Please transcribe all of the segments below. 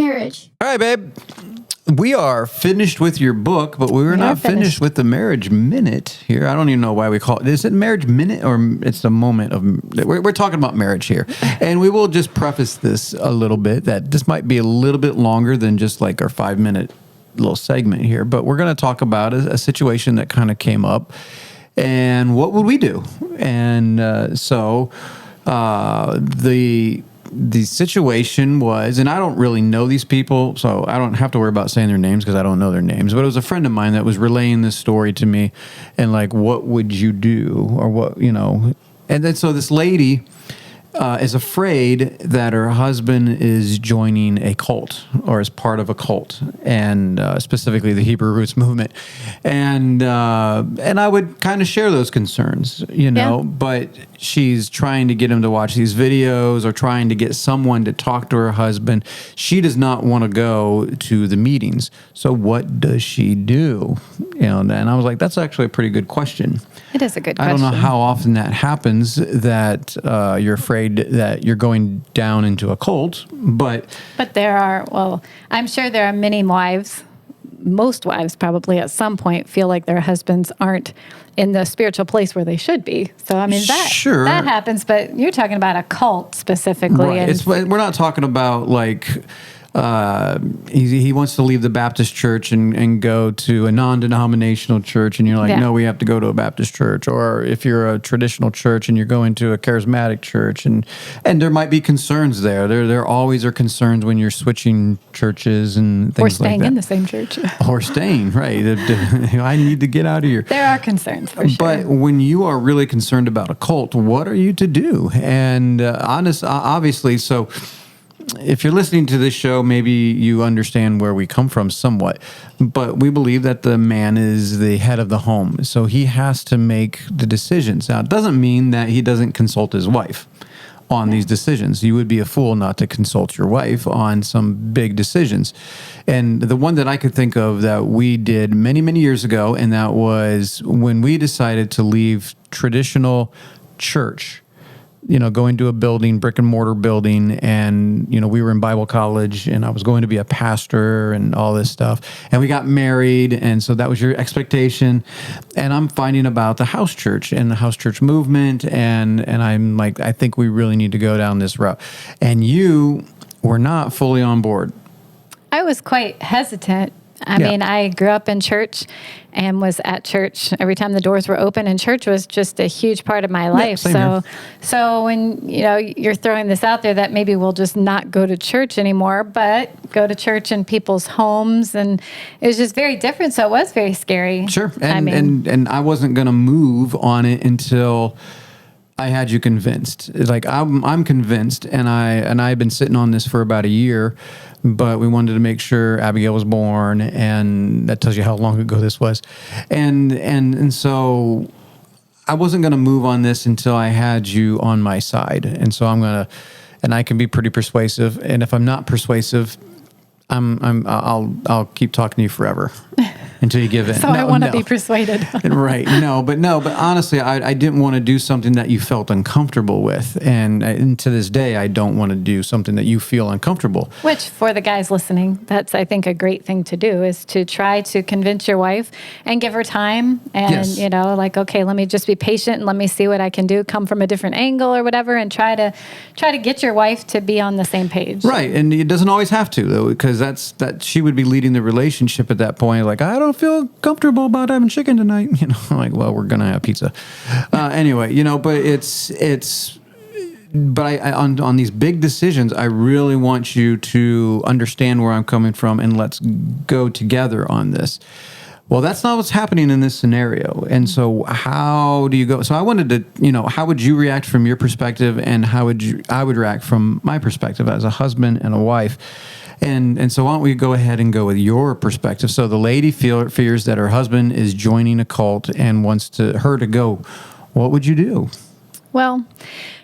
marriage. All right, babe. We are finished with your book, but we were not finished with the Marriage Minute here. I don't even know why we call it. Is it Marriage Minute or it's the moment of... We're talking about marriage here. And we will just preface this a little bit that this might be a little bit longer than just like our 5-minute little segment here. But we're going to talk about a situation that kind of came up. And what would we do? And so the situation was, and I don't really know these people, so I don't have to worry about saying their names because I don't know their names, but it was a friend of mine that was relaying this story to me and like, what would you do? Or what, you know, and then so this lady is afraid that her husband is joining a cult or is part of a cult, and specifically the Hebrew Roots movement. And I would kind of share those concerns, you know, but she's trying to get him to watch these videos or trying to get someone to talk to her husband. She does not want to go to the meetings. So what does she do? You know, and I was like, that's actually a pretty good question. It is a good question. I don't know how often that happens, that you're afraid that you're going down into a cult, but there are, well, I'm sure there are many wives, most wives probably at some point feel like their husbands aren't in the spiritual place where they should be. So, I mean, that happens, but you're talking about a cult specifically. Right. We're not talking about like... he wants to leave the Baptist church and go to a non-denominational church, and you're like, no, we have to go to a Baptist church. Or if you're a traditional church and you're going to a charismatic church, and there might be concerns there. There always are concerns when you're switching churches and things like that. Or staying in the same church. Or staying, right. I need to get out of here. There are concerns, for sure. But when you are really concerned about a cult, what are you to do? And obviously, so... if you're listening to this show, maybe you understand where we come from somewhat, but we believe that the man is the head of the home, so he has to make the decisions. Now, it doesn't mean that he doesn't consult his wife on these decisions. You would be a fool not to consult your wife on some big decisions. And the one that I could think of that we did many, many years ago, and that was when we decided to leave traditional church, you know, going to a building, brick and mortar building, and, you know, we were in Bible college and I was going to be a pastor and all this stuff. And we got married. And so that was your expectation. And I'm finding about the house church and the house church movement. And I'm like, I think we really need to go down this route. And you were not fully on board. I was quite hesitant. I mean, I grew up in church and was at church every time the doors were open, and church was just a huge part of my life. So when, you know, you're throwing this out there that maybe we'll just not go to church anymore, but go to church in people's homes, and it was just very different. So it was very scary. Sure. And I wasn't going to move on it until I had you convinced. Like I'm convinced, and I've been sitting on this for about a year, but we wanted to make sure Abigail was born, and that tells you how long ago this was. And so I wasn't going to move on this until I had you on my side. And so and I can be pretty persuasive. And if I'm not persuasive, I'll keep talking to you forever until you give in. So I want to be persuaded. Right. But honestly, I didn't want to do something that you felt uncomfortable with. And to this day, I don't want to do something that you feel uncomfortable. Which, for the guys listening, that's, I think, a great thing to do, is to try to convince your wife and give her time. And, you know, like, okay, let me just be patient and let me see what I can do, come from a different angle or whatever, and try to get your wife to be on the same page. Right. And it doesn't always have to, though, because that she would be leading the relationship at that point. Like, I don't feel comfortable about having chicken tonight. You know, like, well, we're going to have pizza. Anyway, you know, but I on these big decisions, I really want you to understand where I'm coming from, and let's go together on this. Well, that's not what's happening in this scenario. And so how do you go? So I wanted to, you know, how would you react from your perspective, and how would I would react from my perspective as a husband and a wife. And so why don't we go ahead and go with your perspective? So the lady fears that her husband is joining a cult and wants her to go. What would you do? Well,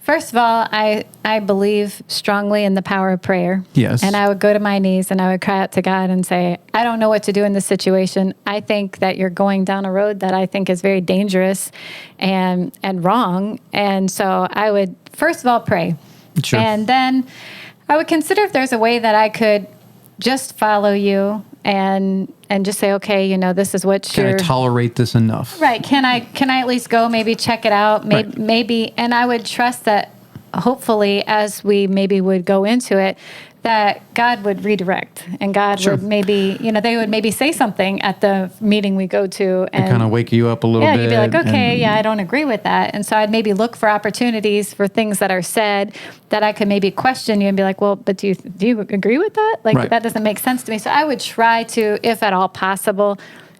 first of all, I believe strongly in the power of prayer. Yes. And I would go to my knees and I would cry out to God and say, I don't know what to do in this situation. I think that you're going down a road that I think is very dangerous and wrong. And so I would, first of all, pray. Sure. And then I would consider if there's a way that I could just follow you and just say, okay, this is what Can I tolerate this enough? Right. Can I at least go maybe check it out? Maybe, and I would trust that hopefully as we maybe would go into it, that God would redirect and God would maybe, they would maybe say something at the meeting we go to and kind of wake you up a little bit. Yeah, you'd be like, okay, I don't agree with that. And so I'd maybe look for opportunities for things that are said that I could maybe question you and be like, well, but do you agree with that? Like that doesn't make sense to me. So I would try to, if at all possible,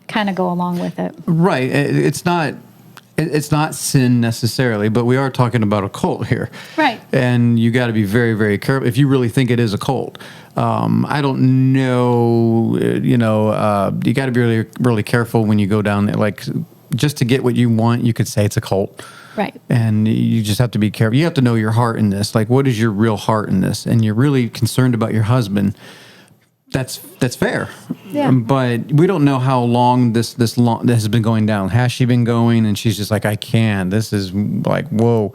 kind of go along with it. Right. It's not sin necessarily, but we are talking about a cult here. Right. And you got to be very, very careful if you really think it is a cult. I don't know, you got to be really, really careful when you go down there. Like, just to get what you want, you could say it's a cult. Right. And you just have to be careful. You have to know your heart in this. Like, what is your real heart in this? And you're really concerned about your husband. That's fair. Yeah. But we don't know how long this has been going down. Has she been going? And she's just like, I can't. This is like, whoa.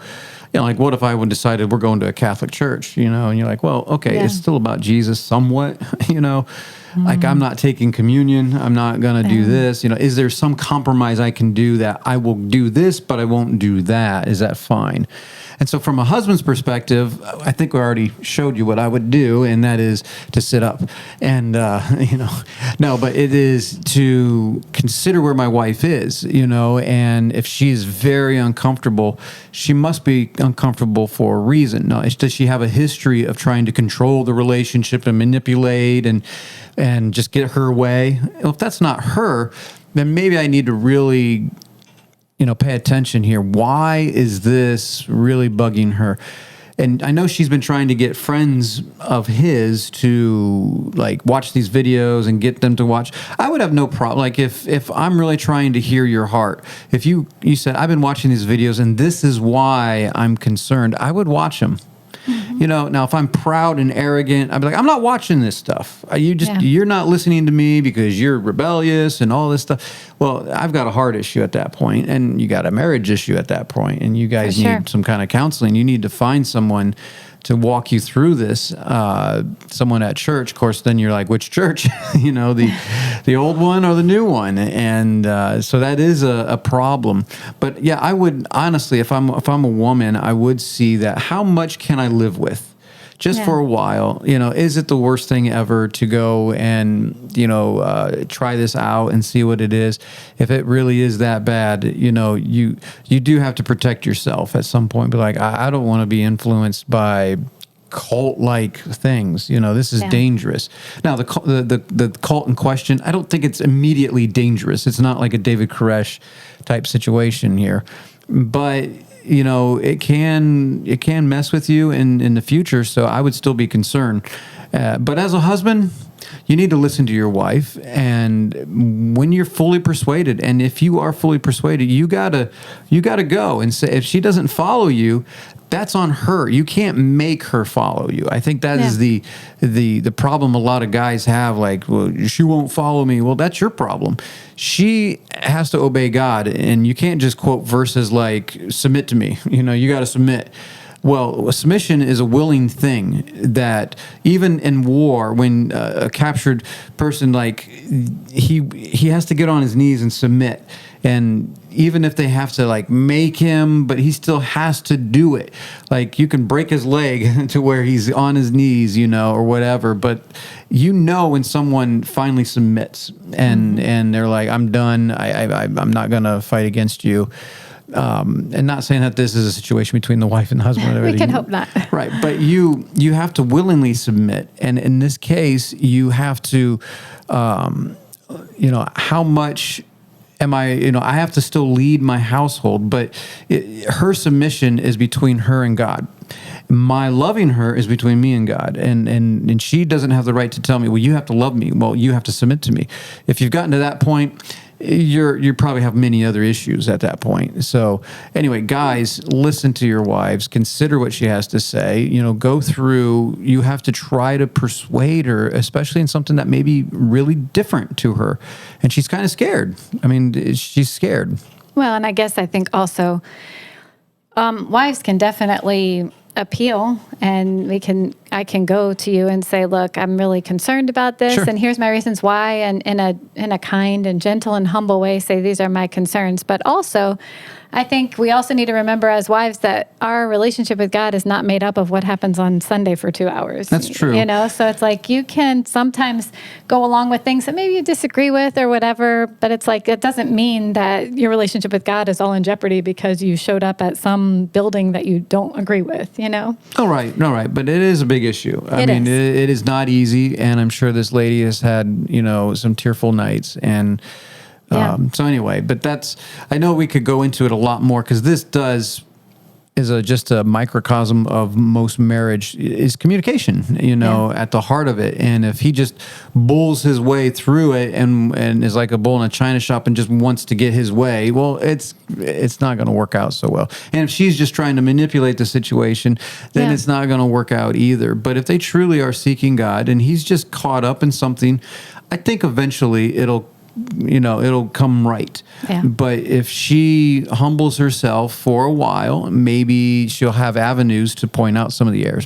Like, what if I would decided we're going to a Catholic church, and you're like, well, okay, it's still about Jesus somewhat, like I'm not taking communion. I'm not going to do this. Is there some compromise I can do that I will do this, but I won't do that? Is that fine? And so from a husband's perspective, I think we already showed you what I would do, and that is to sit up. And, no, but it is to consider where my wife is, and if she's very uncomfortable, she must be uncomfortable for a reason. Now, does she have a history of trying to control the relationship and manipulate and just get her way? Well, if that's not her, then maybe I need to really pay attention here. Why is this really bugging her? And I know she's been trying to get friends of his to like watch these videos and get them to watch. I would have no problem. Like if I'm really trying to hear your heart, if you said, I've been watching these videos and this is why I'm concerned, I would watch them. Now if I'm proud and arrogant, I'd be like, I'm not watching this stuff. You're not listening to me because you're rebellious and all this stuff. Well, I've got a heart issue at that point, and you got a marriage issue at that point, and you guys need some kind of counseling. You need to find someone to walk you through this, someone at church. Of course, then you're like, which church? The old one or the new one? And so that is a problem. But yeah, I would honestly, if I'm a woman, I would see that how much can I live with? Just for a while, is it the worst thing ever to go and, try this out and see what it is? If it really is that bad, you do have to protect yourself at some point. Be like, I don't want to be influenced by cult-like things. This is dangerous. Now, the cult in question, I don't think it's immediately dangerous. It's not like a David Koresh type situation here. But it can mess with you in the future. So I would still be concerned. But as a husband, you need to listen to your wife. And when you're fully persuaded, and if you are fully persuaded, you gotta go and say, if she doesn't follow you, that's on her. You can't make her follow you. I think that is the problem a lot of guys have. Like, well, she won't follow me. Well, that's your problem. She has to obey God, and you can't just quote verses like, submit to me. You got to submit. Well, submission is a willing thing that even in war, when a captured person, like he has to get on his knees and submit. And even if they have to like make him, but he still has to do it. Like you can break his leg to where he's on his knees, or whatever. But when someone finally submits and they're like, I'm done. I'm not going to fight against you. And not saying that this is a situation between the wife and the husband. We can hope not. Right. But you have to willingly submit. And in this case, you have to, how much am I have to still lead my household, but her submission is between her and God. My loving her is between me and God. And she doesn't have the right to tell me, well, you have to love me. Well, you have to submit to me. If you've gotten to that point, you probably have many other issues at that point. So anyway, guys, listen to your wives, consider what she has to say, go through, you have to try to persuade her, especially in something that may be really different to her. And she's kind of scared. I mean, she's scared. Well, and I think also, wives can definitely appeal, and I can go to you and say, look, I'm really concerned about this, Sure. and here's my reasons why, and in a kind and gentle and humble way say these are my concerns. But also, I think we also need to remember as wives that our relationship with God is not made up of what happens on Sunday for 2 hours. That's true. So it's like you can sometimes go along with things that maybe you disagree with or whatever, but it's like it doesn't mean that your relationship with God is all in jeopardy because you showed up at some building that you don't agree with, All right. But it is a big issue. I It mean, is. it is not easy, and I'm sure this lady has had, some tearful nights, and Yeah. so anyway, but I know we could go into it a lot more, because this is just a microcosm of most marriage is communication, at the heart of it. And if he just bulls his way through it and is like a bull in a china shop and just wants to get his way, well, it's not going to work out so well. And if she's just trying to manipulate the situation, then Yeah. it's not going to work out either. But if they truly are seeking God and he's just caught up in something, I think eventually it'll come right. Yeah. But if she humbles herself for a while, maybe she'll have avenues to point out some of the errors.